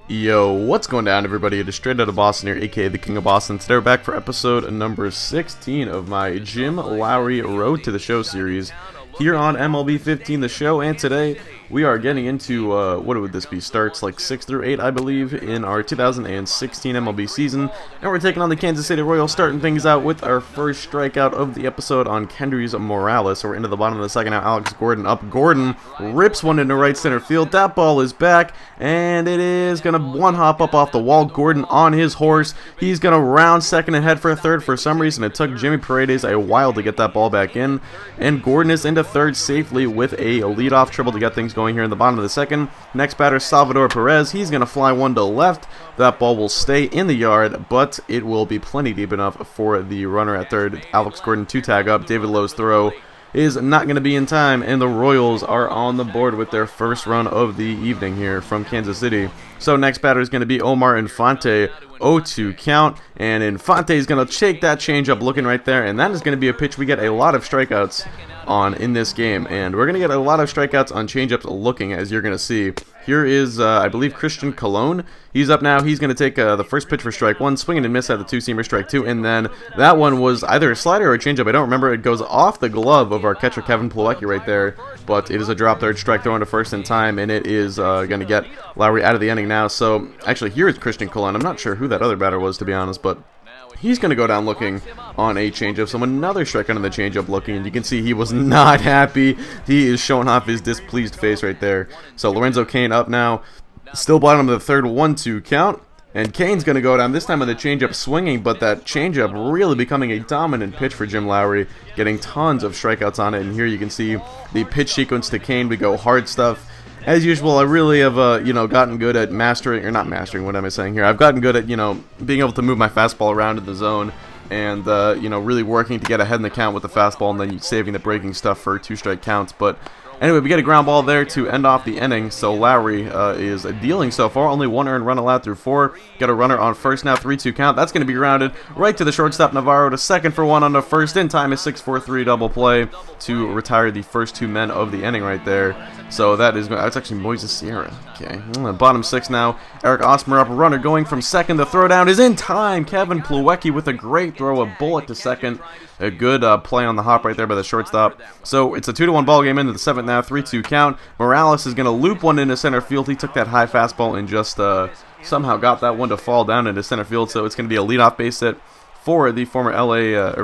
Yo, what's going down, everybody? It is straight out of Boston here, aka the King of Boston. Today we're back for episode number 16 of my Jim Lowry Road to the Show series here on MLB 15 The Show, and today we are getting into, what would this be, starts like 6 through 8, I believe, in our 2016 MLB season, and we're taking on the Kansas City Royals, starting things out with our first strikeout of the episode on Kendrys Morales. So we're into the bottom of the second now. Alex Gordon up. Gordon rips one into right center field. That ball is back, and it is going to one-hop up off the wall. Gordon on his horse. He's going to round second and head for third. For some reason, it took Jimmy Paredes a while to get that ball back in, and Gordon is into third safely with a leadoff triple to get things going here in the bottom of the second. Next batter, Salvador Perez. He's going to fly one to left. That ball will stay in the yard, but it will be plenty deep enough for the runner at third, Alex Gordon, to tag up. David Lowe's throw is not going to be in time, and the Royals are on the board with their first run of the evening here from Kansas City. So next batter is going to be Omar Infante, 0-2 count, and Infante is going to take that changeup looking right there, and that is going to be a pitch we get a lot of strikeouts on in this game, and we're going to get a lot of strikeouts on changeups looking, as you're going to see. Here is, I believe, Christian Colon. He's up now. He's going to take the first pitch for strike one, swinging and miss at the two-seamer, strike two, and then that one was either a slider or a changeup. I don't remember. It goes off the glove of our catcher, Kevin Plawecki, right there, but it is a drop third strike throw into first in time, and it is going to get Lowry out of the inning now. So, actually, here is Christian Colon. I'm not sure who that other batter was, to be honest, but he's going to go down looking on a changeup. So another strikeout on the changeup looking, and you can see he was not happy. He is showing off his displeased face right there. So Lorenzo Cain up now, still bottom of the third, 1-2 count. And Cain's going to go down, this time with the changeup swinging, but that changeup really becoming a dominant pitch for Jim Lowry, getting tons of strikeouts on it. And here you can see the pitch sequence to Cain. We go hard stuff. As usual, I really have, gotten good at mastering, or not mastering, what am I saying here? I've gotten good at, being able to move my fastball around in the zone and, really working to get ahead in the count with the fastball and then saving the breaking stuff for two-strike counts. But anyway, we get a ground ball there to end off the inning, so Lowry is dealing so far. Only one earned run allowed through four. Got a runner on first now, 3-2 count. That's going to be grounded right to the shortstop, Navarro, to second for one on the first. In time, a 6-4-3 double play to retire the first two men of the inning right there. So that's actually Moises Sierra. Okay, bottom six now. Eric Osmer up, runner going from second. The throw down is in time. Kevin Plawecki with a great throw, a bullet to second. A good play on the hop right there by the shortstop. So it's a 2-1 ball game into the seventh now, 3-2 count. Morales is going to loop one into center field. He took that high fastball and just somehow got that one to fall down into center field. So it's going to be a leadoff base hit for the former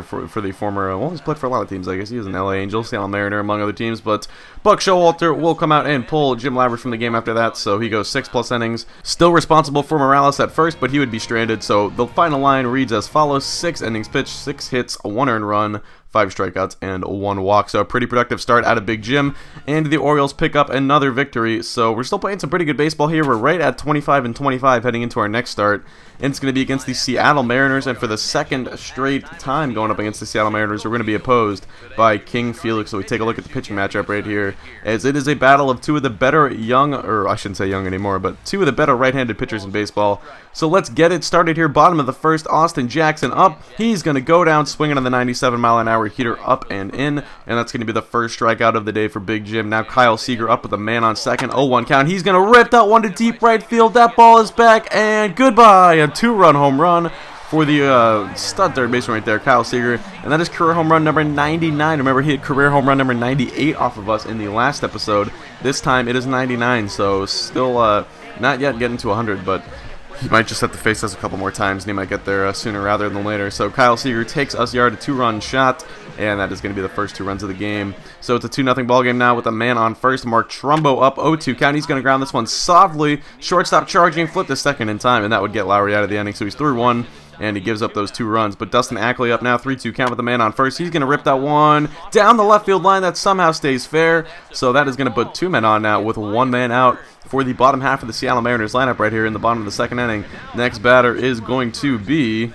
for the former, well, he's played for a lot of teams, I guess. He was an LA Angel, Seattle Mariner, among other teams, but Buck Showalter will come out and pull Jim Lowry from the game after that, so he goes 6+ innings. Still responsible for Morales at first, but he would be stranded, so the final line reads as follows: 6 innings pitched, 6 hits, 1 earned run, 5 strikeouts, and 1 walk. So a pretty productive start out of Big Jim, and the Orioles pick up another victory. So we're still playing some pretty good baseball here. We're right at 25-25 heading into our next start, and it's going to be against the Seattle Mariners, and for the second straight time going up against the Seattle Mariners, we're going to be opposed by King Felix. So we take a look at the pitching matchup right here, as it is a battle of two of the better young, or I shouldn't say young anymore, but two of the better right-handed pitchers in baseball. So let's get it started here. Bottom of the first, Austin Jackson up. He's going to go down swinging on the 97-mile-an-hour heater up and in, and that's going to be the first strikeout of the day for Big Jim. Now Kyle Seager up with a man on second, 0-1 count. He's going to rip that one to deep right field. That ball is back, and goodbye. A 2-run home run for the stud third baseman right there, Kyle Seager, and that is career home run number 99. Remember, he had career home run number 98 off of us in the last episode. This time it is 99, so still not yet getting to 100, but he might just have to face us a couple more times, and he might get there sooner rather than later. So Kyle Seager takes us yard, a 2-run shot, and that is going to be the first 2 runs of the game. So it's a 2-0 ball game now with a man on first. Mark Trumbo up, 0-2 count. He's going to ground this one softly. Shortstop charging, flip to second in time, and that would get Lowry out of the inning. So he's 3-1, and he gives up those 2 runs. But Dustin Ackley up now, 3-2 count with a man on first. He's going to rip that one down the left field line. That somehow stays fair. So that is going to put 2 men on now with 1 man out for the bottom half of the Seattle Mariners lineup right here in the bottom of the second inning. Next batter is going to be,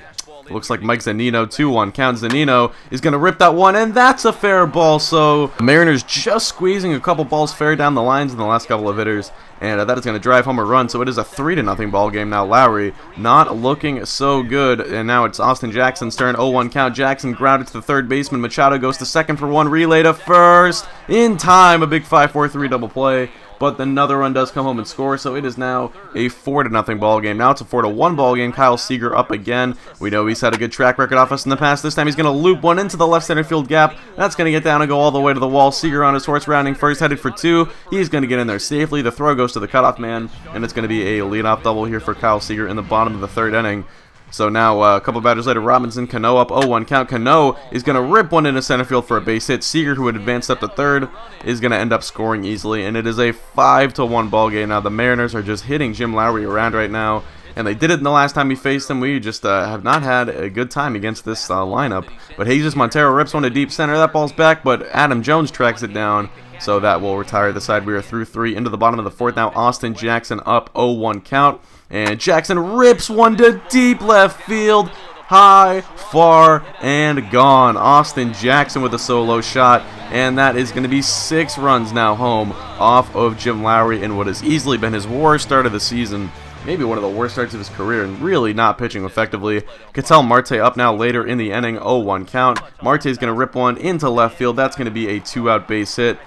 looks like Mike Zunino, 2-1 count. Zunino is going to rip that one, and that's a fair ball. So the Mariners just squeezing a couple balls fair down the lines in the last couple of hitters, and that is going to drive home a run. So it is a 3-0 ball game now. Lowry not looking so good, and now it's Austin Jackson's turn. 0-1 count. Jackson grounded to the third baseman. Machado goes to second for one. Relay to first in time. A big 5-4-3 double play but another run does come home and score, so it is now a 4-0 ball game. Now it's a 4-1 ball game. Kyle Seager up again. We know he's had a good track record off us in the past. This time he's going to loop one into the left center field gap. That's going to get down and go all the way to the wall. Seager on his horse, rounding first, headed for 2. He's going to get in there safely. The throw goes to the cutoff man, and it's going to be a leadoff double here for Kyle Seager in the bottom of the 3rd inning. So now, a couple batters later, Robinson, Cano up 0-1 count. Cano is going to rip one into center field for a base hit. Seager, who had advanced up to 3rd, is going to end up scoring easily, and it is a 5-1 ball game. Now, the Mariners are just hitting Jim Lowry around right now, and they did it in the last time we faced him. We just have not had a good time against this lineup. But Jesus Montero rips one to deep center. That ball's back, but Adam Jones tracks it down, so that will retire the side. We are through 3 into the bottom of the 4th now. Austin Jackson up 0-1 count. And Jackson rips one to deep left field. High, far, and gone. Austin Jackson with a solo shot. And that is going to be 6 runs now home off of Jim Lowry in what has easily been his worst start of the season. Maybe one of the worst starts of his career, and really not pitching effectively. Ketel Marte up now later in the inning, 0-1 count. Marte is going to rip one into left field. That's going to be a 2-out base hit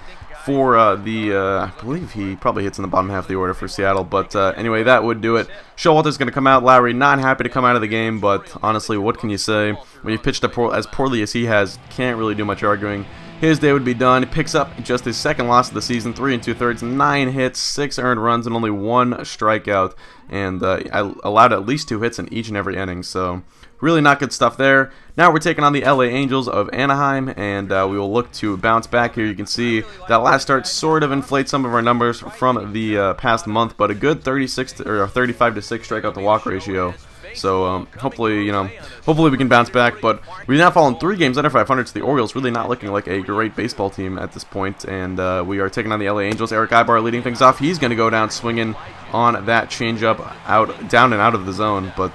for I believe he probably hits in the bottom half of the order for Seattle, but anyway, that would do it. Showalter's going to come out. Lowry not happy to come out of the game, but honestly, what can you say? When you've pitched as poorly as he has, can't really do much arguing. His day would be done. He picks up just his 2nd loss of the season, 3 2/3, 9 hits, 6 earned runs, and only 1 strikeout. And I allowed at least 2 hits in each and every inning, so really not good stuff there. Now we're taking on the LA Angels of Anaheim, and we will look to bounce back here. You can see that last start sort of inflates some of our numbers from the past month, but a good 35 to 6 strikeout to walk ratio. So hopefully we can bounce back. But we've now fallen 3 games under 500 to the Orioles, really not looking like a great baseball team at this point. And we are taking on the LA Angels. Eric Ibar leading things off. He's going to go down swinging on that changeup down and out of the zone, but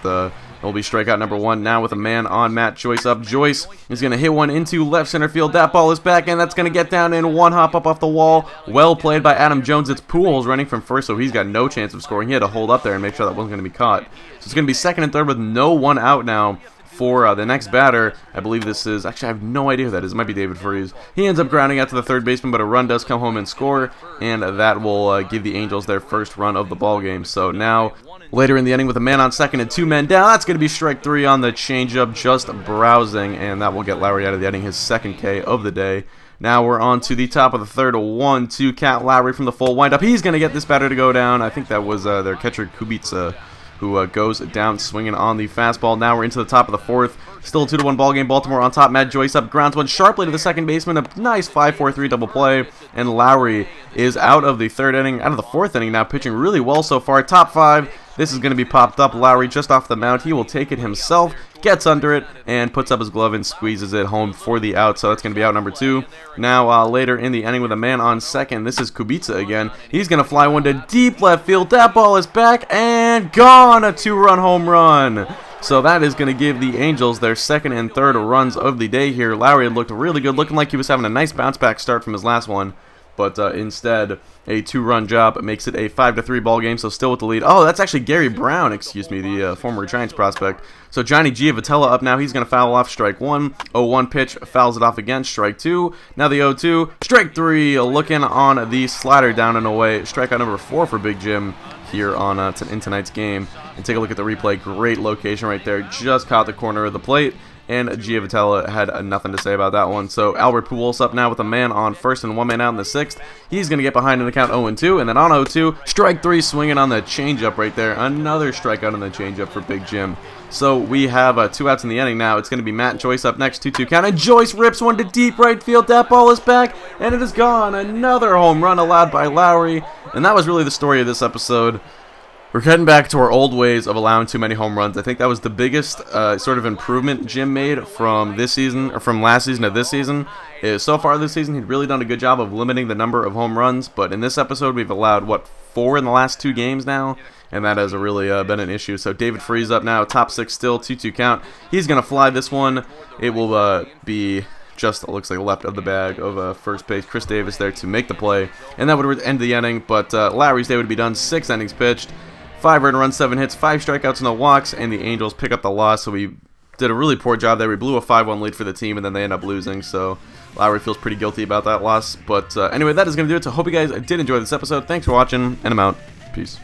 it'll be strikeout number 1 now with a man on Matt Joyce up. Joyce is going to hit one into left center field. That ball is back, and that's going to get down in 1 hop up off the wall. Well played by Adam Jones. It's Pujols running from first, so he's got no chance of scoring. He had to hold up there and make sure that wasn't going to be caught. So it's going to be 2nd and 3rd with no one out now for the next batter. I believe this is, actually I have no idea who that is. It might be David Freese. He ends up grounding out to the 3rd baseman, but a run does come home and score, and that will give the Angels their first run of the ball game. So now later in the inning with a man on 2nd and 2 men down, that's going to be strike 3 on the changeup, just browsing, and that will get Lowry out of the inning, his 2nd K of the day. Now we're on to the top of the 3rd, 1-2 count. Lowry from the full windup. He's going to get this batter to go down. I think that was their catcher Kubica, who goes down swinging on the fastball. Now we're into the top of the 4th. Still a 2-1 ball game. Baltimore on top. Matt Joyce up, grounds one sharply to the 2nd baseman. A nice 5-4-3 double play. And Lowry is out of the 3rd inning, out of the 4th inning now, pitching really well so far. Top 5. This is going to be popped up. Lowry just off the mound. He will take it himself, gets under it, and puts up his glove and squeezes it home for the out. So that's going to be out number 2. Now later in the inning with a man on 2nd, this is Kubica again. He's going to fly one to deep left field. That ball is back and gone. A 2-run home run. So that is going to give the Angels their 2nd and 3rd runs of the day here. Lowry had looked really good, looking like he was having a nice bounce back start from his last one. But instead, a 2-run job makes it a 5-3 ball game, so still with the lead. Oh, that's actually Gary Brown, the former Giants prospect. So Johnny Giavotella up now. He's going to foul off strike 1. 0-1 pitch, fouls it off again. Strike 2. Now the 0-2. Strike 3, looking on the slider down and away. Strikeout number 4 for Big Jim here on in tonight's game. And take a look at the replay. Great location right there. Just caught the corner of the plate. And Giavotella had nothing to say about that one. So Albert Pujols up now with a man on 1st and 1 man out in the 6th. He's going to get behind in the count 0-2. And then on 0-2, strike 3 swinging on the changeup right there. Another strikeout on the changeup for Big Jim. So we have 2 outs in the inning now. It's going to be Matt Joyce up next, 2-2 count. And Joyce rips one to deep right field. That ball is back, and it is gone. Another home run allowed by Lowry. And that was really the story of this episode. We're heading back to our old ways of allowing too many home runs. I think that was the biggest sort of improvement Jim made from this season, or from last season to this season. So far this season, he'd really done a good job of limiting the number of home runs. But in this episode, we've allowed, 4 in the last 2 games now? And that has really been an issue. So David Freese up now, top 6 still, 2-2 count. He's going to fly this one. It will be just, looks like, left of the bag of first base. Chris Davis there to make the play. And that would end the inning. But Lowry's day would be done, 6 innings pitched. 5 earned runs, 7 hits, 5 strikeouts, no walks, and the Angels pick up the loss. So we did a really poor job there. We blew a 5-1 lead for the team, and then they end up losing. So Lowry feels pretty guilty about that loss. But anyway, that is going to do it. So hope you guys did enjoy this episode. Thanks for watching, and I'm out. Peace.